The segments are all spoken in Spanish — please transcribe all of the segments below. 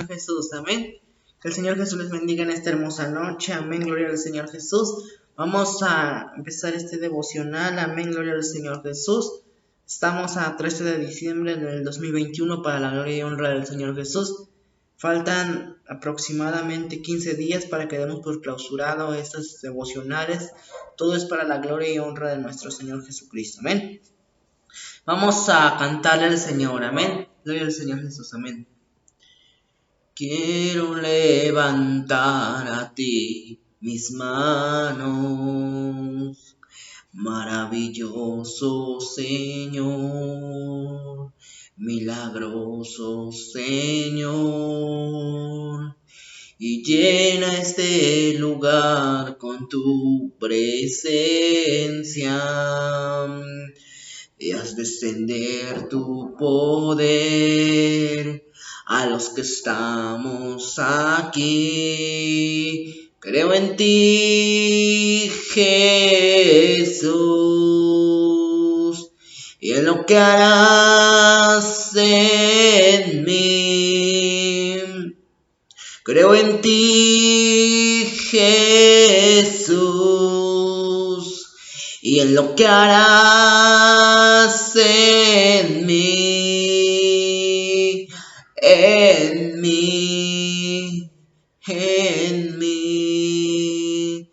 Jesús, amén. Que el Señor Jesús les bendiga en esta hermosa noche, amén, gloria al Señor Jesús. Vamos a empezar este devocional, amén, gloria al Señor Jesús. Estamos a 13 de diciembre del 2021 para la gloria y honra del Señor Jesús. Faltan aproximadamente 15 días para que demos por clausurado estos devocionales. Todo es para la gloria y honra de nuestro Señor Jesucristo, amén. Vamos a cantarle al Señor, amén. Gloria al Señor Jesús, amén. Quiero levantar a ti mis manos, maravilloso Señor, milagroso Señor, y llena este lugar con tu presencia, y haz descender tu poder a los que estamos aquí. Creo en ti, Jesús, y en lo que harás en mí. Creo en ti, Jesús, y en lo que harás en mí, en mí, en mí.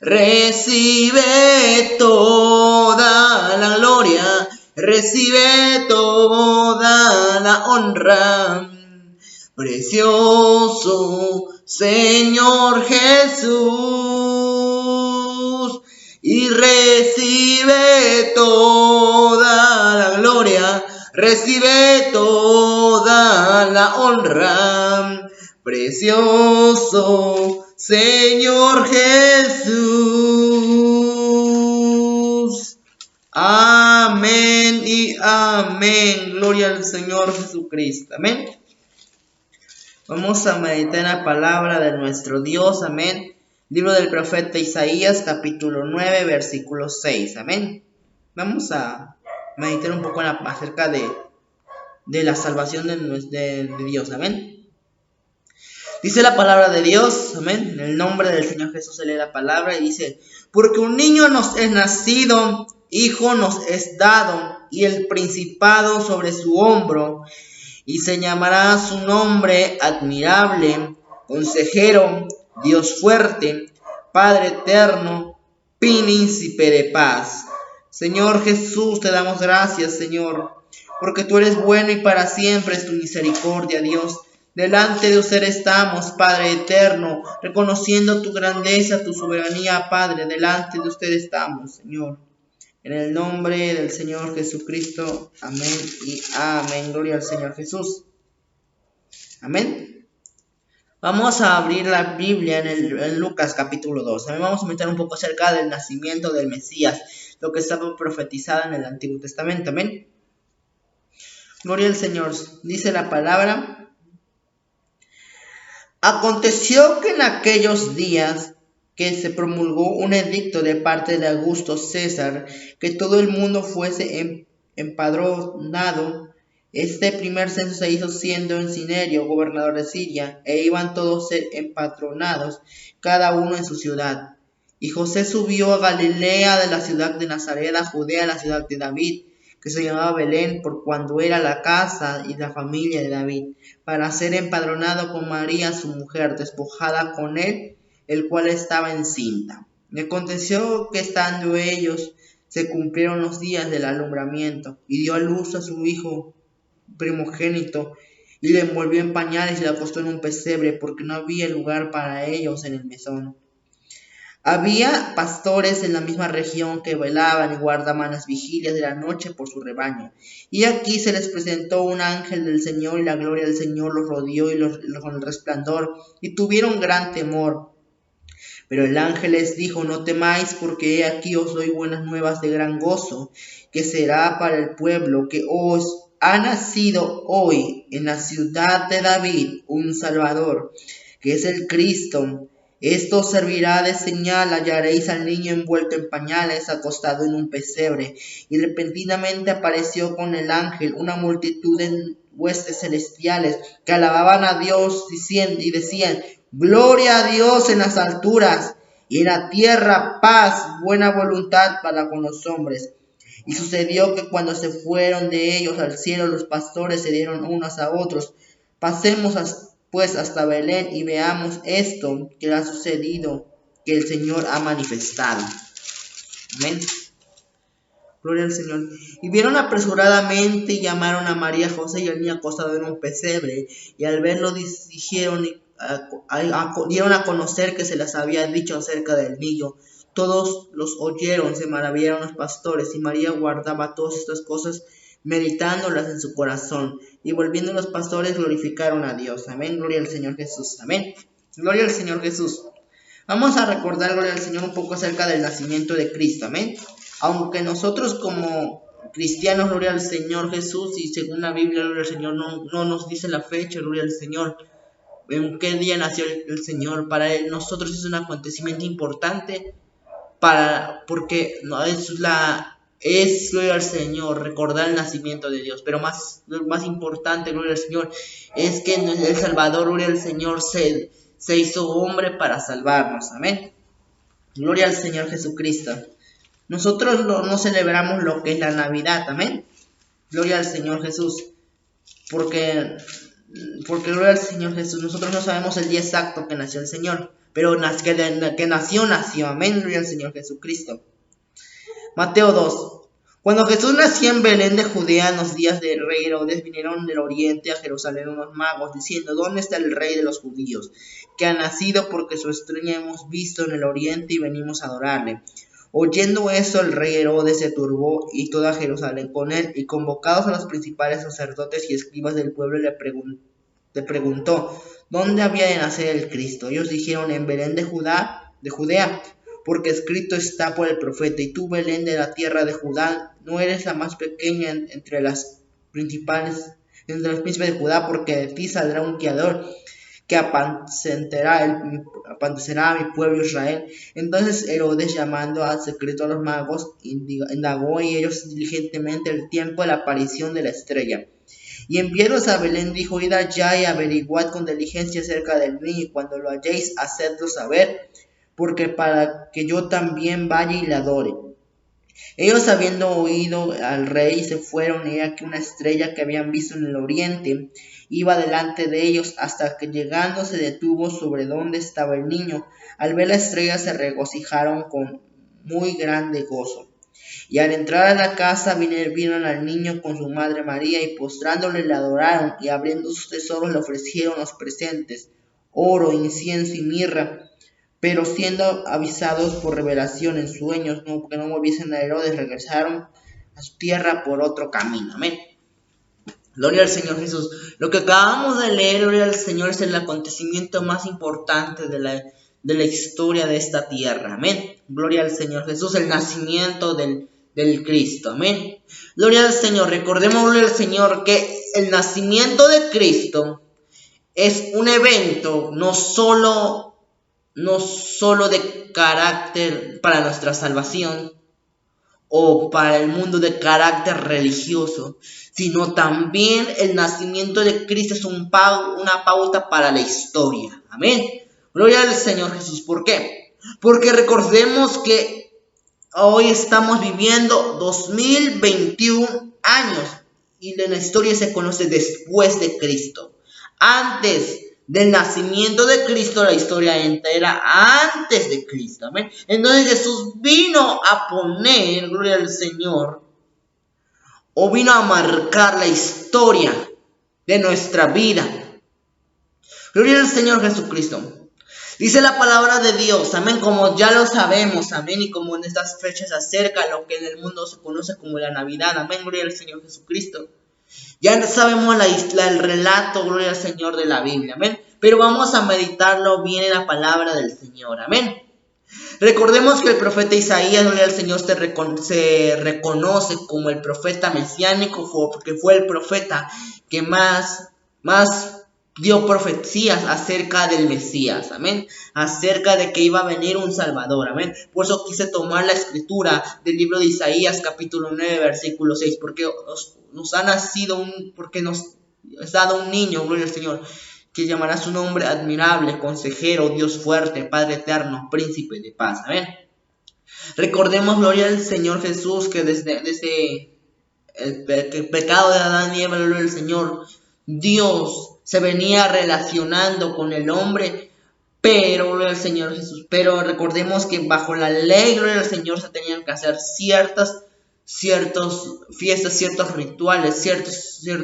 Recibe toda la gloria, recibe toda la honra, precioso Señor Jesús, y recibe toda la gloria, recibe toda la honra, precioso Señor Jesús. Amén y amén. Gloria al Señor Jesucristo. Amén. Vamos a meditar en la palabra de nuestro Dios. Amén. Libro del profeta Isaías, capítulo 9, versículo 6. Amén. Vamos a meditar un poco acerca de la salvación de Dios. Amén. Dice la palabra de Dios, amén, en el nombre del Señor Jesús se lee la palabra y dice: porque un niño nos es nacido, hijo nos es dado, y el principado sobre su hombro, y se llamará su nombre admirable, consejero, Dios fuerte, Padre eterno, príncipe de paz. Señor Jesús, te damos gracias, Señor, porque tú eres bueno y para siempre es tu misericordia, Dios. Delante de usted estamos, Padre eterno, reconociendo tu grandeza, tu soberanía, Padre. Delante de usted estamos, Señor. En el nombre del Señor Jesucristo, amén y amén. Gloria al Señor Jesús. Amén. Vamos a abrir la Biblia en Lucas capítulo 2. También vamos a meditar un poco acerca del nacimiento del Mesías, lo que estaba profetizado en el Antiguo Testamento. Amén. Gloria al Señor. Dice la palabra: aconteció que en aquellos días que se promulgó un edicto de parte de Augusto César, que todo el mundo fuese empadronado. Este primer censo se hizo siendo en Cinerio gobernador de Siria, e iban todos empadronados, cada uno en su ciudad. Y José subió a Galilea, de la ciudad de Nazaret a Judea, la ciudad de David, que se llamaba Belén, por cuando era la casa y la familia de David, para ser empadronado con María su mujer, despojada con él, el cual estaba encinta. Y aconteció que estando ellos, se cumplieron los días del alumbramiento, y dio a luz a su hijo primogénito, y le envolvió en pañales y le acostó en un pesebre, porque no había lugar para ellos en el mesón. Había pastores en la misma región que velaban y guardaban las vigilias de la noche por su rebaño. Y aquí se les presentó un ángel del Señor, y la gloria del Señor los rodeó con el resplandor, y tuvieron gran temor. Pero el ángel les dijo: no temáis, porque he aquí os doy buenas nuevas de gran gozo, que será para el pueblo, que os ha nacido hoy en la ciudad de David un Salvador, que es el Cristo. Esto servirá de señal: hallaréis al niño envuelto en pañales, acostado en un pesebre. Y repentinamente apareció con el ángel una multitud huestes celestiales, que alababan a Dios diciendo, y decían: gloria a Dios en las alturas, y en la tierra paz, buena voluntad para con los hombres. Y sucedió que cuando se fueron de ellos al cielo, los pastores se dieron unos a otros: pasemos pues hasta Belén y veamos esto que ha sucedido, que el Señor ha manifestado. Amén. Gloria al Señor. Y vieron apresuradamente y llamaron a María, José y al niño acostado en un pesebre. Y al verlo dijeron, dieron a conocer que se les había dicho acerca del niño. Todos los oyeron, se maravillaron los pastores, y María guardaba todas estas cosas, meditándolas en su corazón. Y volviendo los pastores glorificaron a Dios. Amén. Gloria al Señor Jesús. Amén. Gloria al Señor Jesús. Vamos a recordar, gloria al Señor, un poco acerca del nacimiento de Cristo. Amén. Aunque nosotros como cristianos, gloria al Señor Jesús, y según la Biblia, gloria al Señor, no nos dice la fecha, gloria al Señor, en qué día nació el Señor. Para nosotros es un acontecimiento importante, porque no es gloria al Señor, recordar el nacimiento de Dios. Pero más importante, gloria al Señor, es que el Salvador, gloria al Señor, se hizo hombre para salvarnos. Amén. Gloria al Señor Jesucristo. Nosotros no celebramos lo que es la Navidad. Amén. Gloria al Señor Jesús. Porque gloria al Señor Jesús, nosotros no sabemos el día exacto que nació el Señor, pero que nació. Amén. Gloria al Señor Jesucristo. Mateo 2. Cuando Jesús nació en Belén de Judea, en los días del rey Herodes, vinieron del oriente a Jerusalén unos magos, diciendo: ¿dónde está el rey de los judíos, que ha nacido? Porque su estrella hemos visto en el oriente y venimos a adorarle. Oyendo eso, el rey Herodes se turbó, y toda Jerusalén con él, y convocados a los principales sacerdotes y escribas del pueblo, le preguntó dónde había de nacer el Cristo. Ellos dijeron: en Belén de Judea, porque escrito está por el profeta: y tú, Belén, de la tierra de Judá, no eres la más pequeña entre los príncipes de Judá, porque de ti saldrá un guiador que apacentará a mi pueblo Israel. Entonces Herodes, llamando al secreto a los magos, indagó y ellos diligentemente el tiempo de la aparición de la estrella. Y enviados a Belén, dijo: id allá y averiguad con diligencia acerca del niño, y cuando lo halléis, hacedlo saber, porque para que yo también vaya y le adore. Ellos, habiendo oído al rey, se fueron, y aquí una estrella que habían visto en el oriente iba delante de ellos, hasta que llegando se detuvo sobre donde estaba el niño. Al ver la estrella se regocijaron con muy grande gozo. Y al entrar a la casa vieron al niño con su madre María, y postrándole le adoraron, y abriendo sus tesoros le ofrecieron los presentes: oro, incienso y mirra. Pero siendo avisados por revelación en sueños que no volviesen a Herodes, regresaron a su tierra por otro camino. Amén. Gloria al Señor Jesús. Lo que acabamos de leer, gloria al Señor, es el acontecimiento más importante de la historia de esta tierra. Amén. Gloria al Señor Jesús, el nacimiento del Cristo. Amén. Gloria al Señor. Recordemos, gloria al Señor, que el nacimiento de Cristo es un evento no solo de carácter para nuestra salvación o para el mundo de carácter religioso, sino también el nacimiento de Cristo es una pauta para la historia. Amén. Gloria al Señor Jesús. ¿Por qué? Porque recordemos que hoy estamos viviendo 2021 años, y en la historia se conoce después de Cristo. Antes del nacimiento de Cristo, la historia entera antes de Cristo. Amén. Entonces Jesús vino a poner, gloria al Señor, o vino a marcar la historia de nuestra vida. Gloria al Señor Jesucristo. Dice la palabra de Dios, amén, como ya lo sabemos, amén, y como en estas fechas se acerca lo que en el mundo se conoce como la Navidad, amén, gloria al Señor Jesucristo. Ya sabemos el relato, gloria al Señor, de la Biblia, amén. Pero vamos a meditarlo bien en la palabra del Señor, amén. Recordemos que el profeta Isaías, gloria al Señor, se reconoce como el profeta mesiánico, porque fue el profeta que más dio profecías acerca del Mesías, amén, acerca de que iba a venir un Salvador, amén. Por eso quise tomar la escritura del libro de Isaías, capítulo 9, versículo 6, porque nos ha nacido porque nos es dado un niño, gloria al Señor, que llamará su nombre admirable, consejero, Dios fuerte, Padre eterno, príncipe de paz. Amén. Recordemos, gloria al Señor Jesús, que desde el pecado de Adán y Eva, gloria al Señor, Dios se venía relacionando con el hombre, pero gloria al Señor Jesús, pero recordemos que bajo la ley, gloria al Señor, se tenían que hacer ciertas fiestas, ciertos rituales,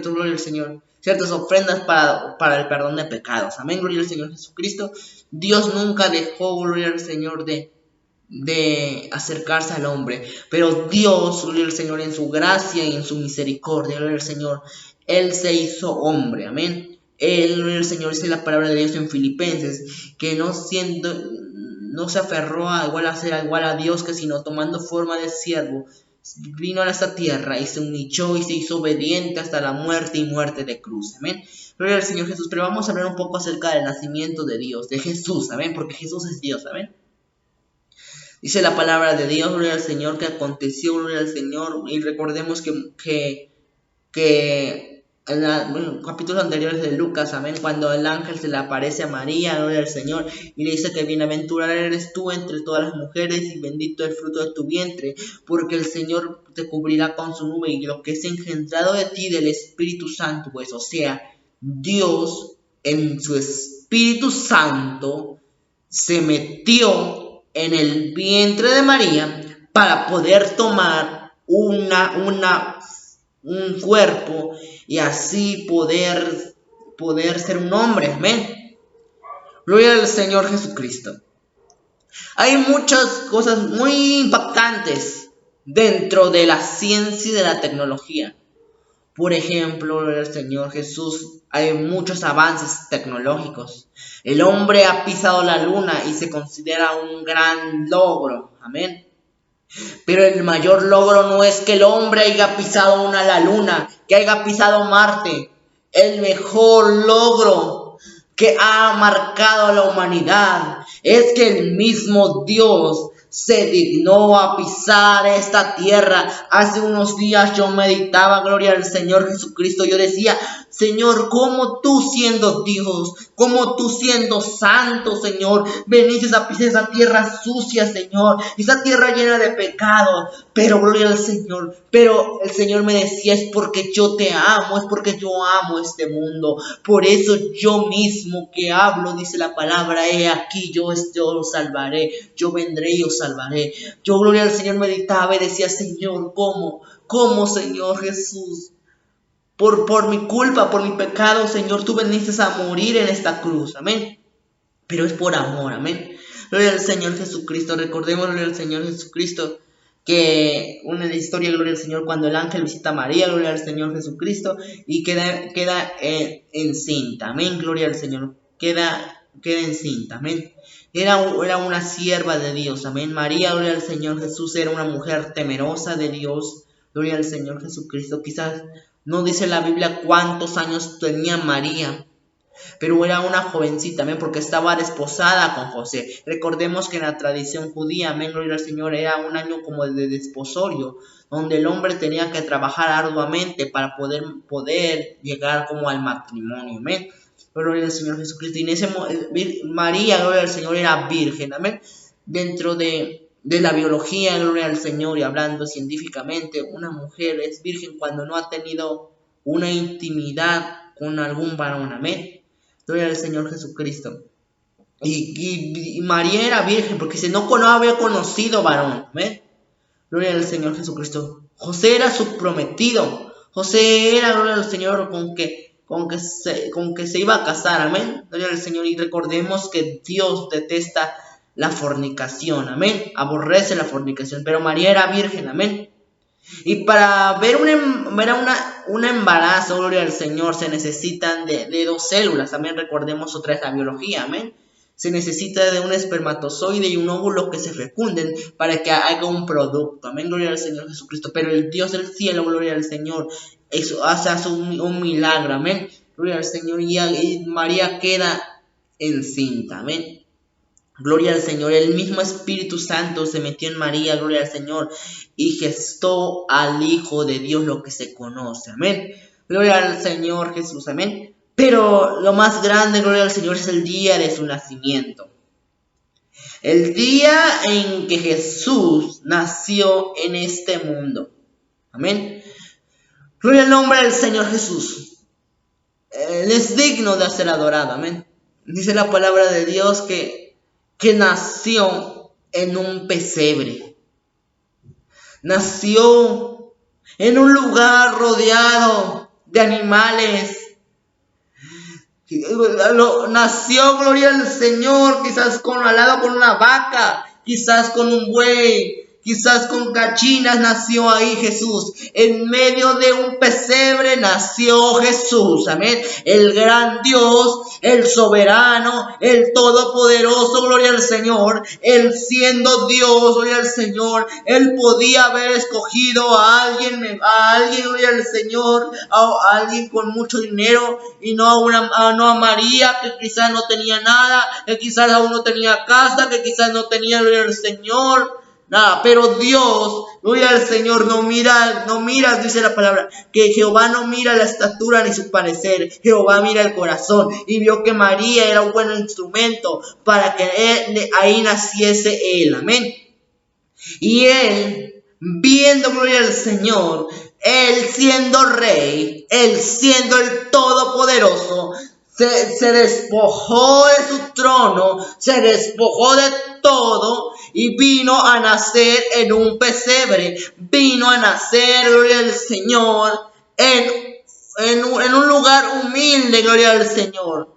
gloria al Señor, ciertas ofrendas para el perdón de pecados. Amén, gloria al Señor Jesucristo. Dios nunca dejó, gloria al Señor, de acercarse al hombre, pero Dios, gloria al Señor, en su gracia y en su misericordia, gloria al Señor, Él se hizo hombre. Amén. Él, gloria al Señor, dice la palabra de Dios en Filipenses, que no se aferró a ser igual a Dios, que sino tomando forma de siervo, vino a esta tierra y se humilló y se hizo obediente hasta la muerte y muerte de cruz. Amén. Gloria al Señor Jesús. Pero vamos a hablar un poco acerca del nacimiento de Dios, de Jesús. Amén. Porque Jesús es Dios. Amén. Dice la palabra de Dios, gloria al Señor, que aconteció, gloria al Señor. Y recordemos que en los capítulos anteriores de Lucas, amén, cuando el ángel se le aparece a María, gloria al Señor, y le dice que bienaventurada eres tú entre todas las mujeres y bendito el fruto de tu vientre, porque el Señor te cubrirá con su nube y lo que es engendrado de ti del Espíritu Santo, pues, o sea, Dios en su Espíritu Santo se metió en el vientre de María para poder tomar un cuerpo y así poder ser un hombre. Amén. Gloria al Señor Jesucristo. Hay muchas cosas muy impactantes dentro de la ciencia y de la tecnología. Por ejemplo, gloria al Señor Jesús, hay muchos avances tecnológicos. El hombre ha pisado la luna y se considera un gran logro. Amén. Pero el mayor logro no es que el hombre haya pisado la luna, que haya pisado Marte. El mejor logro que ha marcado a la humanidad es que el mismo Dios se dignó a pisar esta tierra. Hace unos días yo meditaba, gloria al Señor Jesucristo. Yo decía, Señor, ¿cómo tú siendo Dios, cómo tú siendo santo, Señor, veniste a pisar esa tierra sucia, Señor, esa tierra llena de pecados? Pero gloria al Señor, pero el Señor me decía, es porque yo te amo, es porque yo amo este mundo. Por eso yo mismo que hablo, dice la palabra, he aquí, yo os salvaré, yo vendré y os salvaré. Yo, gloria al Señor, meditaba y decía, Señor, ¿cómo, Señor Jesús? Por mi culpa, por mi pecado, Señor, tú veniste a morir en esta cruz. Amén. Pero es por amor. Amén. Gloria al Señor Jesucristo. Recordemos, gloria al Señor Jesucristo, que una historia, gloria al Señor, cuando el ángel visita a María, gloria al Señor Jesucristo, y queda encinta. Amén. Gloria al Señor. Queda encinta. Amén. Era una sierva de Dios. Amén. María, gloria al Señor Jesús, era una mujer temerosa de Dios. Gloria al Señor Jesucristo. Quizás no dice la Biblia cuántos años tenía María, pero era una jovencita, amén, porque estaba desposada con José. Recordemos que en la tradición judía, amén, gloria al Señor, era un año como de desposorio, donde el hombre tenía que trabajar arduamente para poder llegar como al matrimonio, amén. Gloria al Señor Jesucristo. Y en ese María, gloria al Señor, era virgen, amén. Dentro de la biología, gloria al Señor, y hablando científicamente, una mujer es virgen cuando no ha tenido una intimidad con algún varón, amén. Gloria al Señor Jesucristo. Y María era virgen porque si no había conocido varón, amén. Gloria al Señor Jesucristo. José era su prometido. José era, gloria al Señor, con que se iba a casar, amén. Gloria al Señor. Y recordemos que Dios detesta la fornicación, amén. Aborrece la fornicación, pero María era virgen, amén. Y para ver un embarazo, gloria al Señor, se necesitan de dos células, amén. Recordemos otra vez la biología, amén. Se necesita de un espermatozoide y un óvulo que se fecunden para que haga un producto, amén. Gloria al Señor Jesucristo. Pero el Dios del cielo, gloria al Señor, hace un milagro, amén. Gloria al Señor. Y María queda encinta, amén. Gloria al Señor. El mismo Espíritu Santo se metió en María, gloria al Señor, y gestó al Hijo de Dios, lo que se conoce, amén. Gloria al Señor Jesús, amén. Pero lo más grande, gloria al Señor, es el día de su nacimiento. El día en que Jesús nació en este mundo. Amén. Gloria al nombre del Señor Jesús. Él es digno de ser adorado, amén. Dice la palabra de Dios que nació en un pesebre. Nació en un lugar rodeado de animales. Nació, gloria al Señor, quizás al lado con una vaca, quizás con un buey, quizás con gallinas nació ahí Jesús. En medio de un pesebre nació Jesús, amén. El gran Dios, el soberano, el todopoderoso, gloria al Señor. Él siendo Dios, gloria al Señor. Él podía haber escogido a alguien, gloria al Señor, a alguien con mucho dinero y no a María, que quizás no tenía nada, que quizás aún no tenía casa, que quizás no tenía, gloria al Señor, nada. Pero Dios, gloria al Señor, no mira, dice la palabra, que Jehová no mira la estatura ni su parecer, Jehová mira el corazón, y vio que María era un buen instrumento para que ahí naciese él, amén. Y él, viendo, gloria al Señor, él siendo rey, él siendo el todopoderoso, se despojó de su trono, se despojó de todo y vino a nacer en un pesebre. Vino a nacer, gloria al Señor, en un lugar humilde, gloria al Señor.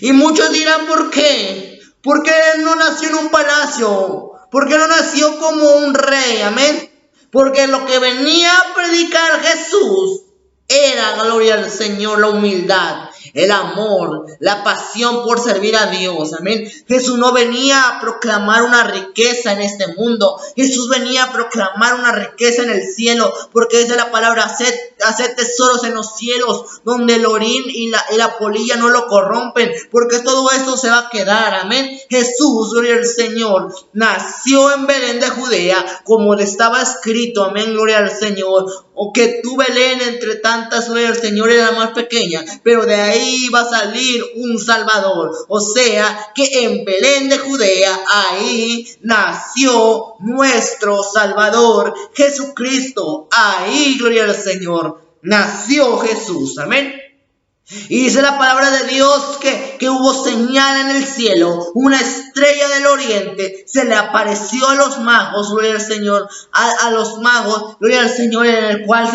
Y muchos dirán, ¿por qué? ¿Por qué no nació en un palacio? ¿Por qué no nació como un rey? Amén. Porque lo que venía a predicar Jesús era, gloria al Señor, la humildad, el amor, la pasión por servir a Dios, amén. Jesús no venía a proclamar una riqueza en este mundo. Jesús venía a proclamar una riqueza en el cielo, porque dice la palabra, haced tesoros en los cielos, donde el orín y la polilla no lo corrompen, porque todo esto se va a quedar, amén. Jesús, gloria al Señor, nació en Belén de Judea, como le estaba escrito, amén, gloria al Señor. O que tú, Belén, entre tantas, gloria al Señor, era la más pequeña, pero de ahí va a salir un Salvador. O sea, que en Belén de Judea, ahí nació nuestro Salvador, Jesucristo. Ahí, gloria al Señor, nació Jesús, amén. Y dice la palabra de Dios que hubo señal en el cielo, una estrella del oriente, se le apareció a los magos, gloria al Señor, a los magos, gloria al Señor, en el cual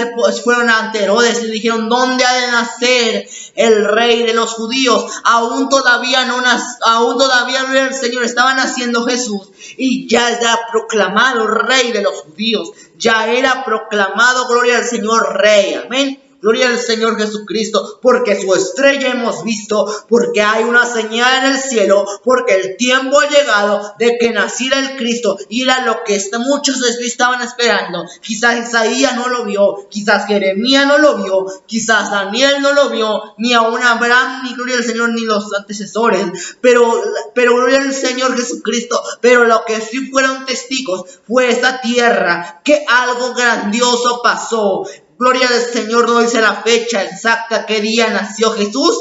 fueron ante Herodes y le dijeron, ¿dónde ha de nacer el rey de los judíos? Aún todavía, gloria al Señor, estaba naciendo Jesús y ya era proclamado rey de los judíos, ya era proclamado, gloria al Señor, rey, amén. Gloria al Señor Jesucristo, porque su estrella hemos visto, porque hay una señal en el cielo, porque el tiempo ha llegado de que naciera el Cristo, y era lo que muchos estaban esperando. Quizás Isaías no lo vio, quizás Jeremías no lo vio, quizás Daniel no lo vio, ni aún Abraham, ni gloria al Señor, ni los antecesores, pero gloria al Señor Jesucristo. Pero lo que sí fueron testigos fue esta tierra, que algo grandioso pasó. Gloria al Señor, no dice la fecha exacta qué día nació Jesús,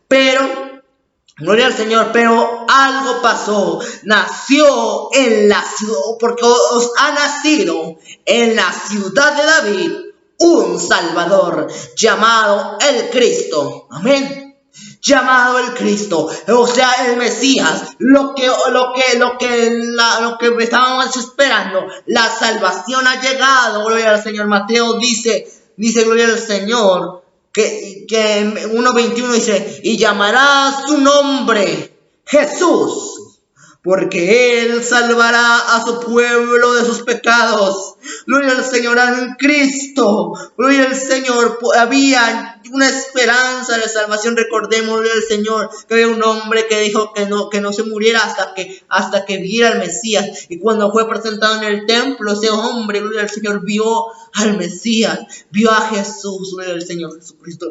pero, gloria al Señor, pero algo pasó. Nació en la ciudad, porque os ha nacido en la ciudad de David un Salvador llamado el Cristo. Amén. Llamado el Cristo, o sea, el Mesías, lo que estábamos esperando. La salvación ha llegado, gloria al Señor. Mateo dice, gloria al Señor, que en 1:21 dice, y llamará su nombre Jesús, porque Él salvará a su pueblo de sus pecados. Gloria al Señor, en Cristo, gloria al Señor, había una esperanza de salvación. Recordemos, gloria al Señor, que había un hombre que dijo que no se muriera hasta que viera al Mesías. Y cuando fue presentado en el templo, ese hombre, gloria al Señor, vio al Mesías, vio a Jesús, gloria al Señor Jesucristo.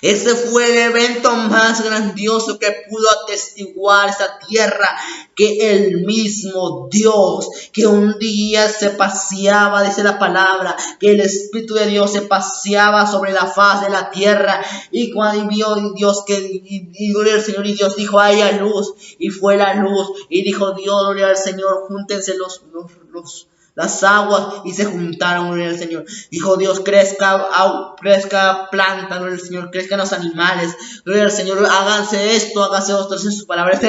Ese fue el evento más grandioso que pudo atestiguar esa tierra, que el mismo Dios, que un día se paseaba, dice la palabra, que el Espíritu de Dios se paseaba sobre la faz de la tierra, y cuando vio Dios y gloria al Señor, y Dios dijo, haya luz, y fue la luz, y dijo Dios, gloria al Señor, júntense las aguas, y se juntaron, gloria al Señor. Dijo Dios, crezca planta, gloria al Señor, crezcan los animales, gloria al Señor, háganse esto, háganse esto, en su palabra.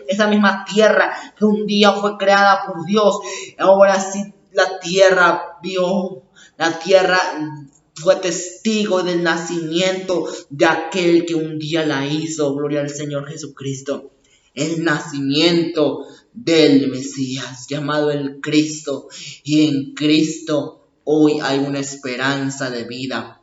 Esa misma tierra que un día fue creada por Dios, ahora sí la tierra fue testigo del nacimiento de aquel que un día la hizo, gloria al Señor Jesucristo. El nacimiento del Mesías, llamado el Cristo, y en Cristo hoy hay una esperanza de vida.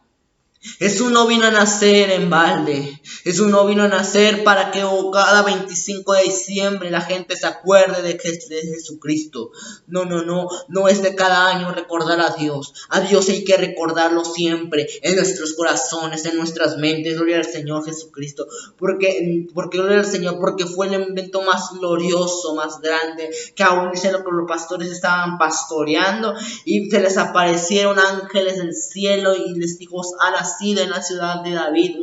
Jesús no vino a nacer en balde. Jesús no vino a nacer para que cada 25 de diciembre la gente se acuerde de Jesucristo. No es de cada año recordar a Dios. A Dios hay que recordarlo siempre en nuestros corazones, en nuestras mentes. Gloria al Señor Jesucristo. Porque gloria al Señor, porque fue el evento más glorioso, más grande, que aún dicen lo que los pastores estaban pastoreando y se les aparecieron ángeles del cielo y les dijo, ha nacido en la ciudad de David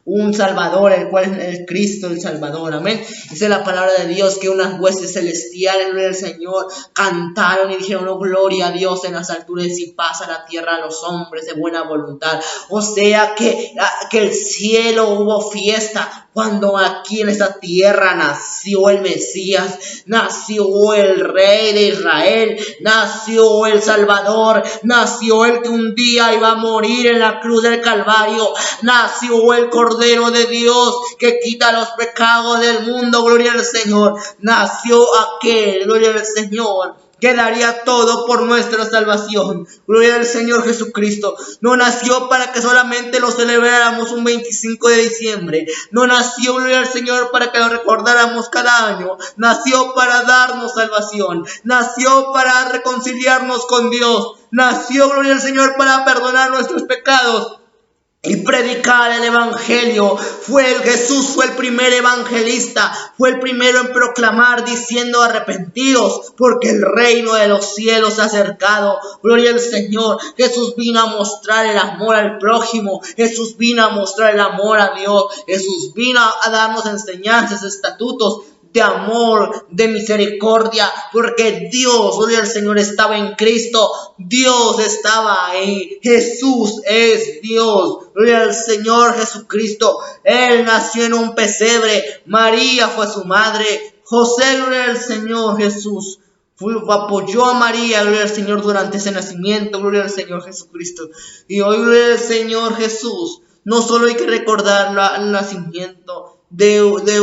un Salvador, el cual es el Cristo, el Salvador, amén. Dice la palabra de Dios que unas huestes celestiales del Señor cantaron y dijeron, oh, gloria a Dios en las alturas y paz a la tierra a los hombres de buena voluntad. O sea que el cielo hubo fiesta cuando aquí en esta tierra nació el Mesías, nació el Rey de Israel, nació el Salvador, nació el que un día iba a morir en la cruz del Calvario, nació el Cordero de Dios que quita los pecados del mundo, gloria al Señor, nació aquel, gloria al Señor, que daría todo por nuestra salvación. Gloria al Señor Jesucristo. No nació para que solamente lo celebráramos un 25 de diciembre. No nació, gloria al Señor, para que lo recordáramos cada año. Nació para darnos salvación. Nació para reconciliarnos con Dios. Nació, gloria al Señor, para perdonar nuestros pecados y predicar el evangelio. Jesús fue el primer evangelista, fue el primero en proclamar diciendo arrepentidos porque el reino de los cielos se ha acercado. Gloria al Señor. Jesús vino a mostrar el amor al prójimo, Jesús vino a mostrar el amor a Dios, Jesús vino a darnos enseñanzas, estatutos de amor, de misericordia, porque Dios, gloria al Señor, estaba en Cristo, Dios estaba ahí, Jesús es Dios, gloria al Señor Jesucristo. Él nació en un pesebre, María fue su madre, José, gloria al Señor Jesús, apoyó a María, gloria al Señor, durante ese nacimiento, gloria al Señor Jesucristo. Y hoy, gloria al Señor Jesús, no solo hay que recordar el nacimiento de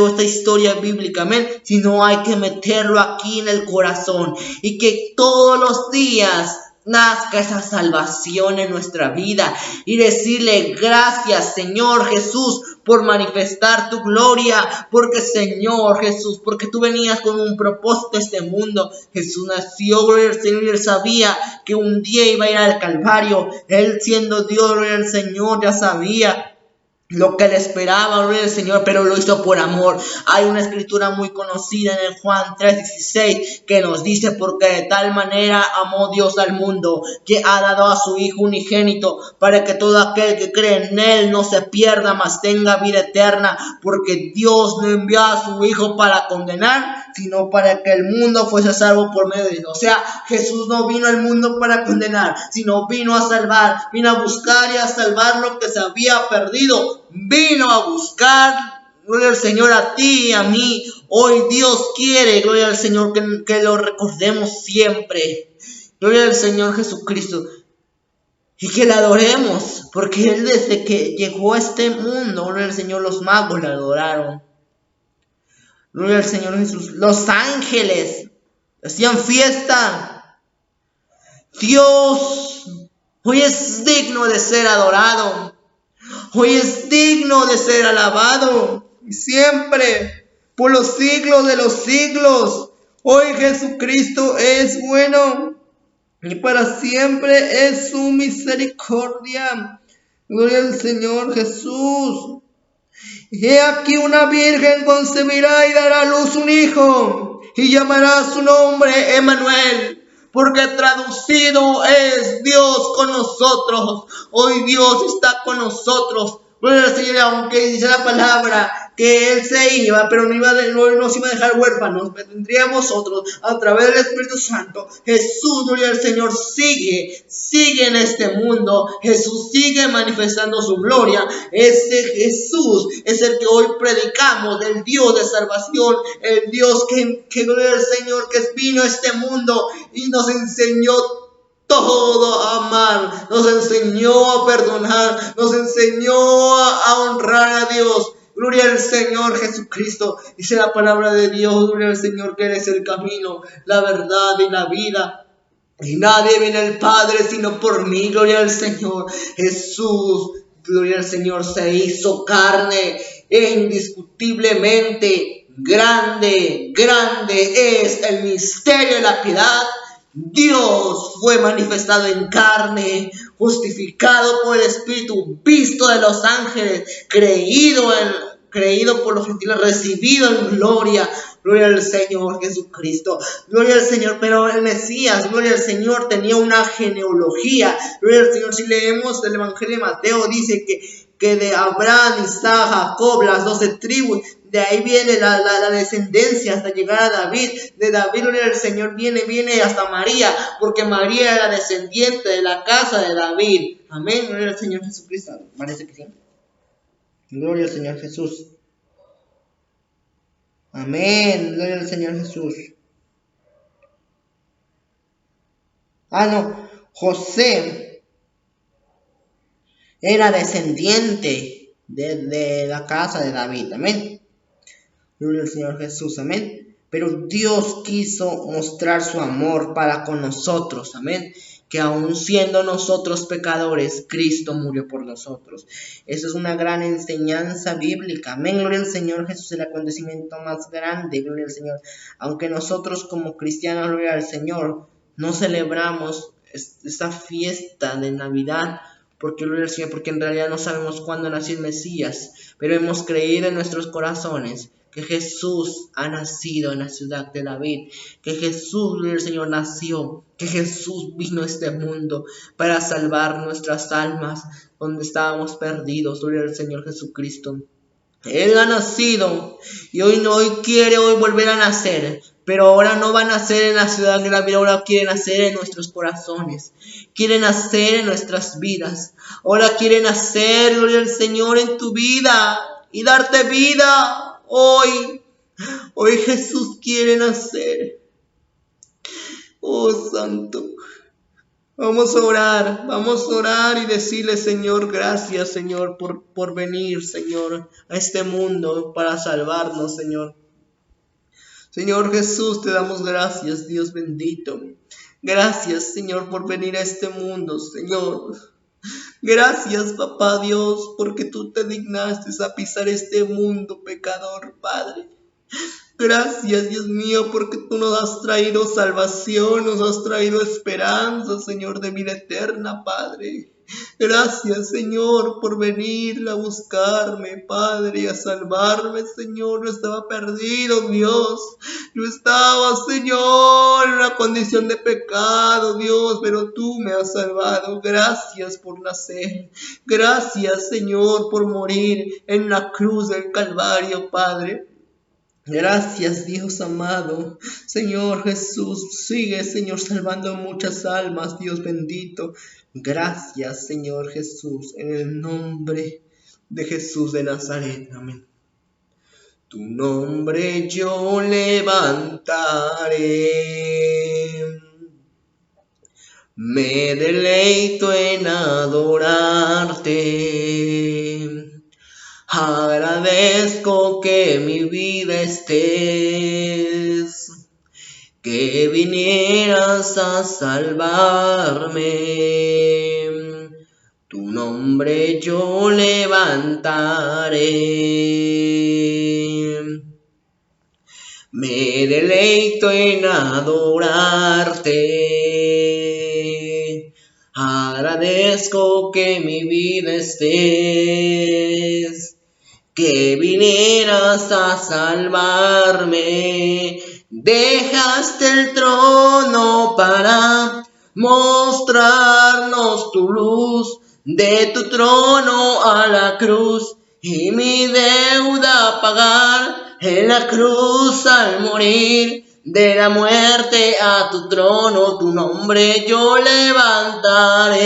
esta historia bíblica, amén, sino hay que meterlo aquí en el corazón y que todos los días nazca esa salvación en nuestra vida y decirle gracias, Señor Jesús, por manifestar tu gloria, porque Señor Jesús, porque tú venías con un propósito a este mundo. Jesús nació, gloria al Señor, y él sabía que un día iba a ir al Calvario. Él, siendo Dios, gloria al Señor, ya sabía lo que le esperaba, gloria al Señor, pero lo hizo por amor. Hay una escritura muy conocida en el Juan 3:16 que nos dice, porque de tal manera amó Dios al mundo, que ha dado a su Hijo unigénito, para que todo aquel que cree en Él no se pierda, mas tenga vida eterna, porque Dios no envió a su Hijo para condenar, sino para que el mundo fuese salvo por medio de Él. O sea, Jesús no vino al mundo para condenar, sino vino a salvar, vino a buscar y a salvar lo que se había perdido. Vino a buscar, gloria al Señor, a ti y a mí. Hoy Dios quiere, gloria al Señor, que lo recordemos siempre. Gloria al Señor Jesucristo. Y que le adoremos, porque Él desde que llegó a este mundo, gloria al Señor, los magos le adoraron. Gloria al Señor Jesús. Los ángeles hacían fiesta. Dios hoy es digno de ser adorado. Hoy es digno de ser alabado. Y siempre, por los siglos de los siglos. Hoy Jesucristo es bueno. Y para siempre es su misericordia. Gloria al Señor Jesús. He aquí una virgen concebirá y dará a luz un hijo, y llamará su nombre Emmanuel, porque traducido es Dios con nosotros. Hoy Dios está con nosotros. Bueno, Señor, aunque dice la palabra que Él se iba, pero no nos iba a dejar huérfanos, vendríamos nosotros a través del Espíritu Santo. Jesús, gloria al Señor, sigue en este mundo. Jesús sigue manifestando su gloria. Ese Jesús es el que hoy predicamos, el Dios de salvación, el Dios que gloria al Señor, que vino a este mundo y nos enseñó todo a amar, nos enseñó a perdonar, nos enseñó a honrar a Dios. Gloria al Señor Jesucristo. Dice la palabra de Dios, gloria al Señor, que eres el camino, la verdad y la vida. Y nadie viene al Padre sino por mí. Gloria al Señor Jesús. Gloria al Señor, se hizo carne e indiscutiblemente grande es el misterio de la piedad. Dios fue manifestado en carne, justificado por el Espíritu, visto de los ángeles, creído por los gentiles, recibido en gloria. Gloria al Señor Jesucristo, gloria al Señor. Pero el Mesías, gloria al Señor, tenía una genealogía. Gloria al Señor. Si leemos el Evangelio de Mateo, dice que de Abraham, Isaac, Jacob, las 12 tribus, de ahí viene la descendencia hasta llegar a David. De David, gloria al Señor, viene hasta María, porque María era descendiente de la casa de David. Amén, gloria al Señor Jesucristo. Parece que sí. Gloria al Señor Jesús. Amén, gloria al Señor Jesús. José era descendiente de la casa de David. Amén. Gloria al Señor Jesús. Amén. Pero Dios quiso mostrar su amor para con nosotros. Amén. Que aun siendo nosotros pecadores, Cristo murió por nosotros. Eso es una gran enseñanza bíblica. Amén, gloria al Señor Jesús, el acontecimiento más grande, gloria al Señor. Aunque nosotros como cristianos, gloria al Señor, no celebramos esta fiesta de Navidad, porque gloria al Señor, porque en realidad no sabemos cuándo nació el Mesías, pero hemos creído en nuestros corazones que Jesús ha nacido en la ciudad de David, que Jesús, el Señor, nació, que Jesús vino a este mundo para salvar nuestras almas donde estábamos perdidos. Gloria al Señor Jesucristo. Él ha nacido y hoy quiere volver a nacer, pero ahora no va a nacer en la ciudad de David, ahora quiere nacer en nuestros corazones, quiere nacer en nuestras vidas, ahora quiere nacer, gloria al Señor, en tu vida y darte vida. Hoy Jesús quiere nacer. Oh Santo, vamos a orar y decirle, Señor, gracias, Señor, por venir, Señor, a este mundo para salvarnos, Señor. Señor Jesús, te damos gracias, Dios bendito. Gracias, Señor, por venir a este mundo, Señor. Gracias, papá Dios, porque tú te dignaste a pisar este mundo pecador, Padre. Gracias, Dios mío, porque tú nos has traído salvación, nos has traído esperanza, Señor, de vida eterna, Padre. Gracias, Señor, por venir a buscarme, Padre, a salvarme, Señor. Yo estaba perdido, Dios. Yo estaba, Señor, en una condición de pecado, Dios, pero tú me has salvado. Gracias por nacer. Gracias, Señor, por morir en la cruz del Calvario, Padre. Gracias, Dios amado. Señor Jesús, sigue, Señor, salvando muchas almas, Dios bendito. Gracias, Señor Jesús, en el nombre de Jesús de Nazaret. Amén. Tu nombre yo levantaré, me deleito en adorarte. Agradezco que mi vida estés, que vinieras a salvarme. Tu nombre yo levantaré, me deleito en adorarte. agradezco que mi vida estés, que vinieras a salvarme. Dejaste el trono para mostrarnos tu luz, de tu trono a la cruz, y mi deuda pagar en la cruz al morir. De la muerte a tu trono, tu nombre yo levantaré.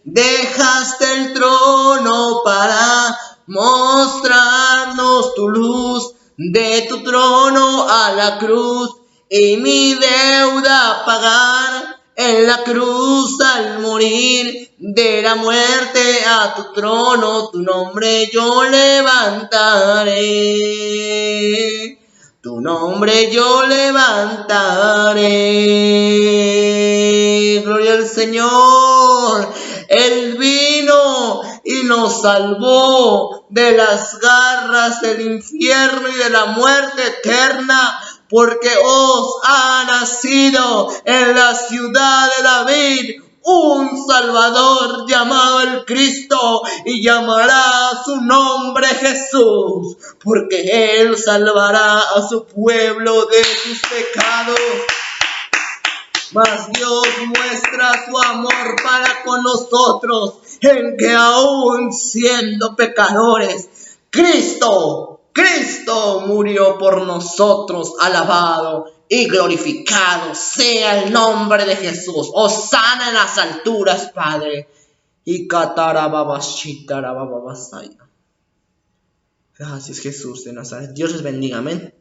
Dejaste el trono para mostrarnos tu luz, de tu trono a la cruz, y mi deuda pagar en la cruz al morir. De la muerte a tu trono, tu nombre yo levantaré. Tu nombre yo levantaré. Gloria al Señor. Él vino y nos salvó de las garras del infierno y de la muerte eterna, porque os ha nacido en la ciudad de David un Salvador llamado el Cristo, y llamará su nombre Jesús, porque Él salvará a su pueblo de sus pecados. Mas Dios muestra su amor para con nosotros, en que aún siendo pecadores, Cristo murió por nosotros. Alabado y glorificado sea el nombre de Jesús. Hosana en las alturas, Padre. Y Gracias, Jesús de Nazaret. Dios les bendiga. Amén.